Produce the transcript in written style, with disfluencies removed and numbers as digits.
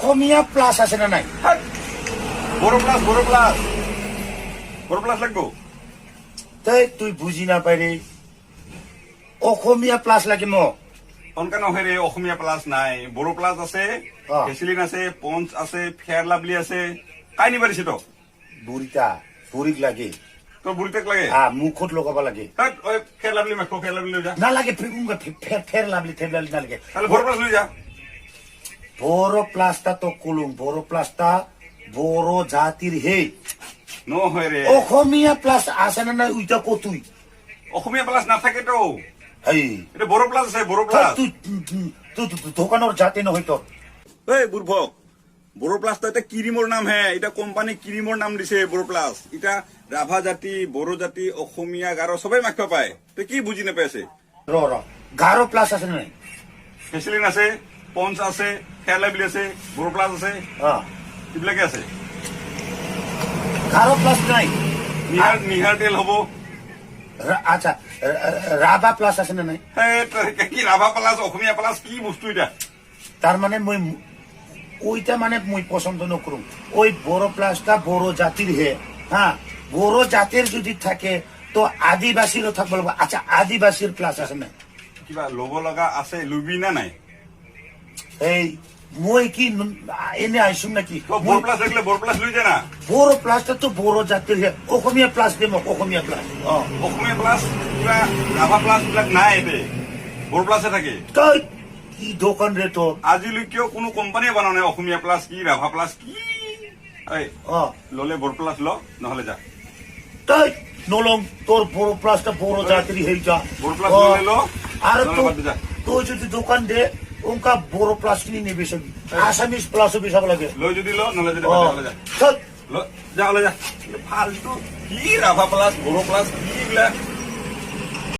অসমীয়া plus আছে না নাই? হাট। বড় প্লাস বড় প্লাস বড় প্লাস লাগবো। তাই তুই বুঝি না পারে অসমীয়া প্লাস লাগে মোক। অনকা নহয় ৰে, অসমীয়া প্লাস নাই, বড় প্লাস আছে, ভেসলিন আছে, পঞ্চ আছে, ফেয়ার লাভলি আছে। কাই নিবা দিছে তো? বুড়িটা বুড়িক লাগে, তোর বুড়িতেক লাগে? মুখত লগাব লাগে। হাট, ওই ফেয়ার লাভলি মাখো, ফেয়ার লাভলি লৈ যা। না লাগে, ফের লাভলি না লাগে। তাহলে বড় প্লাস লৈ যা। বড় প্লাসটা তো কলুম, বড় প্লাসটা বড় জাতির হে। নহয় ৰে, অসমীয়া প্লাস আছে না নাই ওইটা কতুই। অসমীয়া প্লাস নাথাকে তো। হেই এটা বড় প্লাস আছে, বড় প্লাস। তুই দোকানের জাতি নহয় তোর। এই বুর্বক, বড় প্লাস তো এটা কিরিমর নাম হে, এটা কোম্পানি কিরিমর নাম দিছে বড় প্লাস। এটা রাভা জাতি, বড় জাতি, অসমীয়া, গারো সবাই মাখিব পায়। তুই কি বুঝি নাপাইছে? র গারো প্লাস আছে না নাই? ভেসলিন আছে, পঞ্চ আছে, ফেয়ার লাভলি আছে, বড় প্লাস আছে, এইবিলাকে আছে। গারো প্লাস নাই? নিহার তেল হব। আচ্ছা, রাভা প্লাস আছে না নাই? কি রাভা প্লাস, অসমীয়া প্লাস, কি বস্তু এটা? তার মানে মই ওইটা মানে মই পছন্দ নকরুম। ওই বড় প্লাসটা বড় জাতির হে। বড় জাতির যদি থাকে তো আদিবাসীরও থাকবো লাগবে। আচ্ছা, আদিবাসীর প্লাস আছে না? কিবা লব লগা আছে, লুবি না নাই? এই মই কি এনে আইসুম নাকি? বড় প্লাস দেখলে বড় প্লাস লই যায় না? বড় প্লাসটা তো বড় জাতির হে। অসমীয়া প্লাস দেব, অসমীয়া প্লাস। অসমীয়া প্লাস, কিবা রাভা প্লাস বিলাক নাই এতে, বড় প্লাসে থাকে। তাই কি দোকান রে তোর? আজিলৈকেও কোনো কোম্পানীয়ে বনা নাই অসমীয়া প্লাস কি, রাভা প্লাস কি। এই ললে বড় প্লাস ল, নহলে যা। তাই নলম, তোর বড় প্লাসটা বড় জাতির হে যা। বড় প্লাস ললে ল, আর নহলে বাদ দে যা। তুই যদি দোকান দে ওনকা বড় প্লাস কিনে নিবি, আসামিস প্লাসও বেসাব লাগে। লই যদি ল, নহলে যদি বাদ দে, যা। চল। ল, যা, হলে যা। ফালতু কি রাভা প্লাস, বড় প্লাস কি এগুলা।